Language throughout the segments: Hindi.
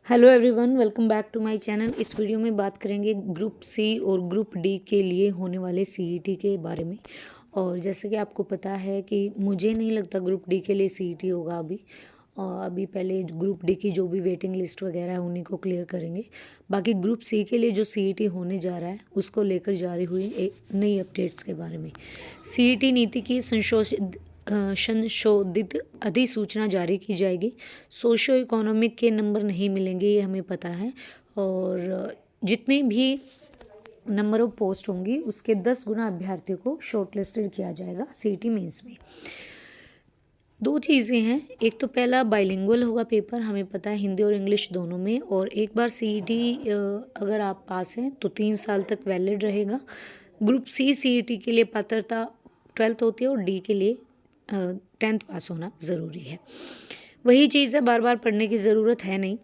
Hello everyone, welcome back to my channel. इस वीडियो में बात करेंगे ग्रुप सी और ग्रुप डी के लिए होने वाले सीईटी के बारे में। और जैसे कि आपको पता है कि मुझे नहीं लगता ग्रुप डी के लिए सीईटी होगा अभी। और अभी पहले ग्रुप डी की जो भी वेटिंग लिस्ट वगैरह है उन्हीं को क्लियर करेंगे। बाकी ग्रुप सी के लिए जो सीईटी होने जा रहा है उसको लेकर जारी हुई एक नई अपडेट्स के बारे में। सीईटी नीति की संशोधित अधिसूचना जारी की जाएगी। सोशो इकोनॉमिक के नंबर नहीं मिलेंगे, ये हमें पता है। और जितने भी नंबर ऑफ पोस्ट होंगी उसके 10 गुना अभ्यर्थियों को शॉर्टलिस्टेड किया जाएगा सीईटी मेंस में। दो चीज़ें हैं, एक तो पहला बाइलिंगुअल होगा पेपर, हमें पता है हिंदी और इंग्लिश दोनों में। और एक बार सीईटी अगर आप पास हैं तो 3 साल तक वैलिड रहेगा। ग्रुप सी सीईटी के लिए पात्रता 12th होती है और डी के लिए 10th पास होना ज़रूरी है। वही चीज़ है, बार बार पढ़ने की ज़रूरत है नहीं।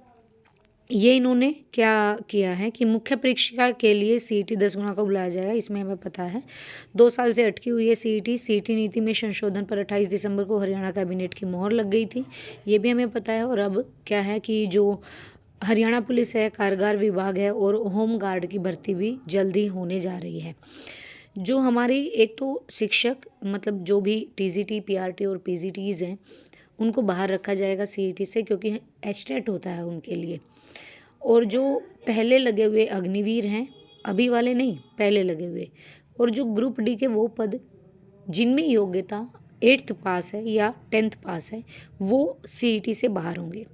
ये इन्होंने क्या किया है कि मुख्य परीक्षा के लिए सीईटी 10 गुना को बुलाया जाएगा, इसमें हमें पता है 2 साल से अटकी हुई है सीईटी नीति में संशोधन पर 28 दिसंबर को हरियाणा कैबिनेट की मोहर लग गई थी, ये भी हमें पता है। और अब क्या है कि जो हरियाणा पुलिस है, कारागार विभाग है और होम गार्ड की भर्ती भी जल्दी होने जा रही है। जो हमारी एक तो शिक्षक मतलब जो भी टीजीटी, पीआरटी और पीजीटीज हैं उनको बाहर रखा जाएगा सीईटी से, क्योंकि एचटेट होता है उनके लिए। और जो पहले लगे हुए अग्निवीर हैं, अभी वाले नहीं, पहले लगे हुए, और जो ग्रुप डी के वो पद जिनमें योग्यता 8th पास है या 10th पास है वो सीईटी से बाहर होंगे।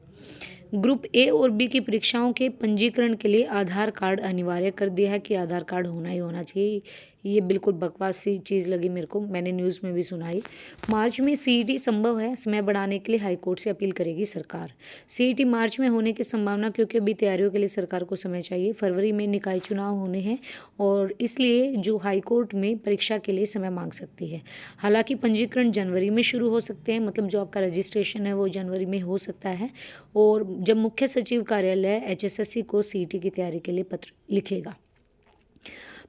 ग्रुप ए और बी की परीक्षाओं के पंजीकरण के लिए आधार कार्ड अनिवार्य कर दिया है कि आधार कार्ड होना ही होना चाहिए। ये बिल्कुल बकवास सी चीज़ लगी मेरे को, मैंने न्यूज़ में भी सुनाई। मार्च में सीईटी संभव है, समय बढ़ाने के लिए हाईकोर्ट से अपील करेगी सरकार। सीईटी मार्च में होने की संभावना, क्योंकि अभी तैयारियों के लिए सरकार को समय चाहिए। फरवरी में निकाय चुनाव होने हैं और इसलिए जो हाईकोर्ट में परीक्षा के लिए समय मांग सकती है। हालांकि पंजीकरण जनवरी में शुरू हो सकते हैं, मतलब जो आपका रजिस्ट्रेशन है वो जनवरी में हो सकता है। और जब मुख्य सचिव कार्यालय एचएसएससी को सीईटी की तैयारी के लिए पत्र लिखेगा।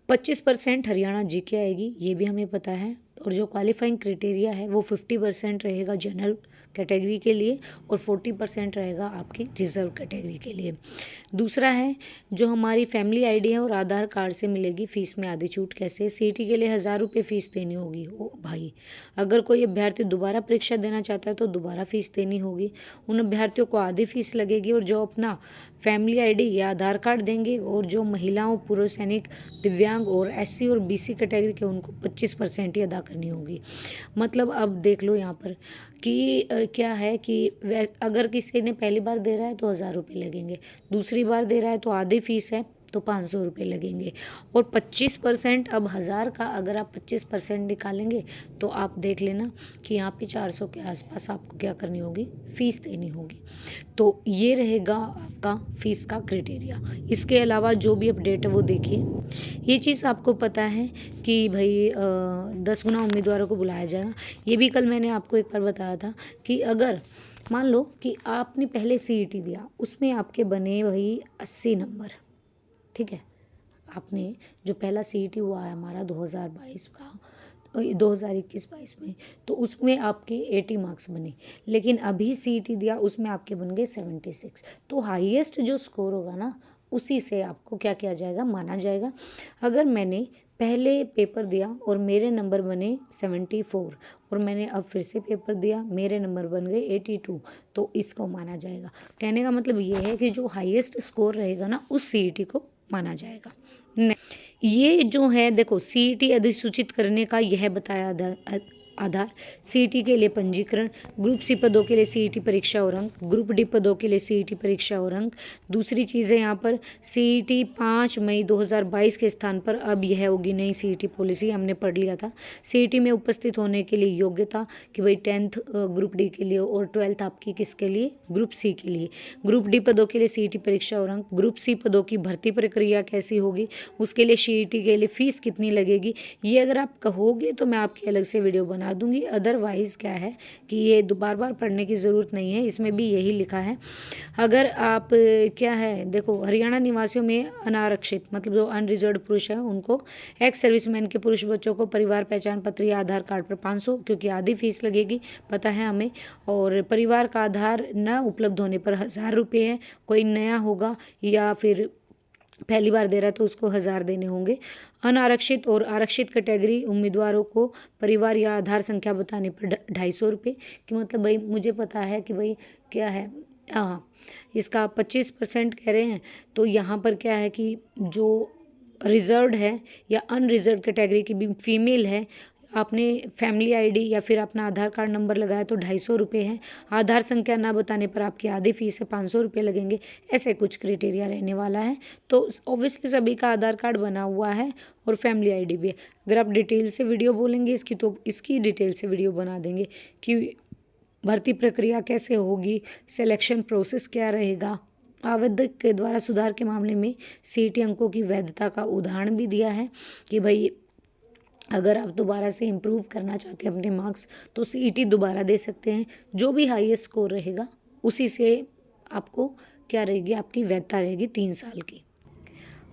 25% हरियाणा जीके आएगी, ये भी हमें पता है। और जो क्वालिफाइंग क्राइटेरिया है वो 50% रहेगा जनरल कैटेगरी के लिए और 40% रहेगा आपकी रिजर्व कैटेगरी के लिए। दूसरा है जो हमारी फैमिली आईडी है और आधार कार्ड से मिलेगी फीस में आधी छूट। कैसे? सीईटी के लिए 1000 रुपये फीस देनी होगी। ओ भाई, अगर कोई अभ्यर्थी दोबारा परीक्षा देना चाहता है तो दोबारा फीस देनी होगी। उन अभ्यर्थियों को आधी फीस लगेगी। और जो अपना फैमिली आईडी या आधार कार्ड देंगे, और जो महिलाओं, पूर्व सैनिक, दिव्यांग और एससी और बीसी कैटेगरी के उनको 25% ही अदा करनी होगी। मतलब अब देख लो यहाँ पर कि क्या है कि अगर किसी ने पहली बार दे रहा है तो 1000 रुपये लगेंगे, दूसरी बार दे रहा है तो आधी फीस है तो 500 रुपये लगेंगे। और 25%, अब 1000 का अगर आप 25% निकालेंगे तो आप देख लेना कि यहाँ पे 400 के आसपास आपको क्या करनी होगी, फीस देनी होगी। तो ये रहेगा आपका फीस का क्राइटेरिया। इसके अलावा जो भी अपडेट है वो देखिए। ये चीज़ आपको पता है कि भाई 10 गुना उम्मीदवारों को बुलाया जाएगा। ये भी कल मैंने आपको एक बार बताया था कि अगर मान लो कि आपने पहले सीईटी दिया, उसमें आपके बने भाई 80 नंबर, ठीक है। आपने जो पहला सीईटी हुआ है हमारा 2022 का, 2021-22 में, तो उसमें आपके 80 मार्क्स बने। लेकिन अभी सीईटी दिया उसमें आपके बन गए 76। तो हाईएस्ट जो स्कोर होगा ना उसी से आपको क्या किया जाएगा, माना जाएगा। अगर मैंने पहले पेपर दिया और मेरे नंबर बने 74 और मैंने अब फिर से पेपर दिया, मेरे नंबर बन गए 82, तो इसको माना जाएगा। कहने का मतलब ये है कि जो हाईएस्ट स्कोर रहेगा ना उस सीईटी को माना जाएगा। ये जो है देखो, सीईटी अधिसूचित करने का यह बताया आधार। सीईटी के लिए पंजीकरण, ग्रुप सी पदों के लिए सीईटी परीक्षा और अंक, ग्रुप डी पदों के लिए सीईटी परीक्षा और अंक। दूसरी चीज़ है यहाँ पर सीईटी 5 मई 2022 के स्थान पर अब यह होगी नई सीईटी पॉलिसी, हमने पढ़ लिया था। सीईटी में उपस्थित होने के लिए योग्यता कि भाई 10th ग्रुप डी के लिए और 12th आपकी किसके लिए, ग्रुप सी के लिए। ग्रुप डी पदों के लिए सीईटी परीक्षा और अंक। ग्रुप सी पदों की भर्ती प्रक्रिया कैसी होगी, उसके लिए सीईटी के लिए फीस कितनी लगेगी, ये अगर आप कहोगे तो मैं आपकी अलग से वीडियो बना बना दूंगी। अदरवाइज़ क्या है कि ये बार बार पढ़ने की ज़रूरत नहीं है, इसमें भी यही लिखा है। अगर आप क्या है देखो, हरियाणा निवासियों में अनारक्षित मतलब जो अनरिजर्व पुरुष है उनको, एक्स सर्विसमैन के पुरुष बच्चों को परिवार पहचान पत्र या आधार कार्ड पर 500, क्योंकि आधी फीस लगेगी पता है हमें। और परिवार का आधार न उपलब्ध होने पर 1000 रुपये है। कोई नया होगा या फिर पहली बार दे रहा है तो उसको 1000 देने होंगे। अनारक्षित और आरक्षित कैटेगरी उम्मीदवारों को परिवार या आधार संख्या बताने पर 250 रुपये। कि मतलब भाई मुझे पता है कि भाई क्या है, हाँ इसका 25% कह रहे हैं। तो यहाँ पर क्या है कि जो रिजर्व्ड है या अनरिजर्व कैटेगरी की भी फीमेल है, आपने फैमिली आईडी या फिर अपना आधार कार्ड नंबर लगाया तो 250 रुपये है। आधार संख्या ना बताने पर आपकी आधी फीस है, 500 रुपये लगेंगे। ऐसे कुछ क्राइटेरिया रहने वाला है। तो ऑब्वियसली सभी का आधार कार्ड बना हुआ है और फैमिली आईडी भी है। अगर आप डिटेल से वीडियो बोलेंगे इसकी तो इसकी डिटेल से वीडियो बना देंगे कि भर्ती प्रक्रिया कैसे होगी, सिलेक्शन प्रोसेस क्या रहेगा। आवेदक के द्वारा सुधार के मामले में सीईटी अंकों की वैधता का उदाहरण भी दिया है कि भाई अगर आप दोबारा से इम्प्रूव करना चाहते हैं अपने मार्क्स तो सीईटी दोबारा दे सकते हैं। जो भी हाईएस्ट स्कोर रहेगा उसी से आपको क्या रहेगी, आपकी वैधता रहेगी 3 साल की।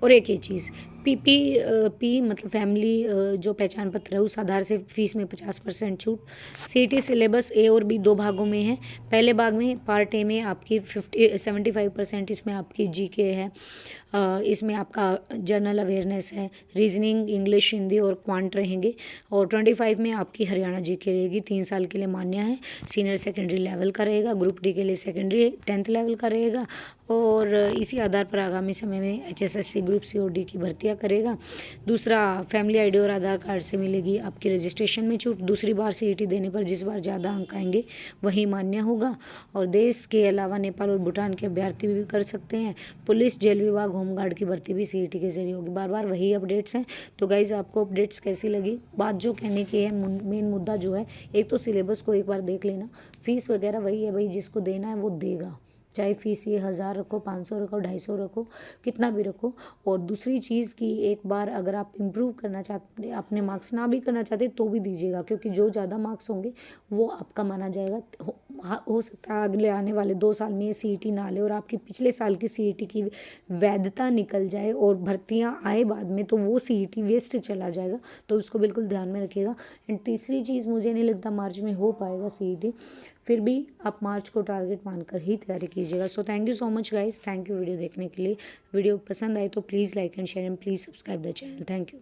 और एक ही चीज़ पी मतलब फैमिली जो पहचान पत्र है उस आधार से फीस में 50% छूट। सीईटी सिलेबस ए और बी 2 भागों में है। पहले भाग में पार्ट ए में आपकी 75% इसमें आपकी जीके है, इसमें आपका जनरल अवेयरनेस है, रीजनिंग, इंग्लिश, हिंदी और क्वांट रहेंगे। और 25 में आपकी हरियाणा जीके रहेगी, 3 साल के लिए मान्य है। सीनियर सेकेंडरी लेवल का रहेगा, ग्रुप डी के लिए सेकेंडरी 10th लेवल का रहेगा। और इसी आधार पर आगामी समय में एचएसएससी ग्रुप सी और डी की भर्तियां करेगा। दूसरा, फैमिली आईडी और आधार कार्ड से मिलेगी आपकी रजिस्ट्रेशन में छूट। दूसरी बार सीईटी देने पर जिस बार ज़्यादा अंक आएंगे वही मान्य होगा। और देश के अलावा नेपाल और भूटान के अभ्यर्थी भी कर सकते हैं। पुलिस, जेल विभाग, होमगार्ड की भर्ती भी सीईटी के जरिए होगी। बार बार वही अपडेट्स हैं। तो गाइज आपको अपडेट्स कैसी लगी? बात जो कहने की है, मेन मुद्दा जो है, एक तो सिलेबस को एक बार देख लेना। फीस वगैरह वही है भाई, जिसको देना है वो देगा, चाहे फीस ये 1000 रखो, 500 रखो, 250 रखो, कितना भी रखो। और दूसरी चीज़ कि एक बार अगर आप इम्प्रूव करना चाहते, अपने मार्क्स ना भी करना चाहते तो भी दीजिएगा, क्योंकि जो ज़्यादा मार्क्स होंगे वो आपका माना जाएगा। हो सकता है अगले आने वाले 2 साल में ये सीईटी ना ले और आपकी पिछले साल की सीईटी की वैधता निकल जाए और भर्तियाँ आए बाद में तो वो सीईटी वेस्ट चला जाएगा। तो उसको बिल्कुल ध्यान में रखिएगा। एंड तीसरी चीज़, मुझे नहीं लगता मार्च में हो पाएगा सीईटी, फिर भी आप मार्च को टारगेट मानकर ही तैयारी कीजिएगा। So thank you so much guys, thank you video देखने के लिए। वीडियो पसंद आए तो please like and share and please subscribe the channel. Thank you.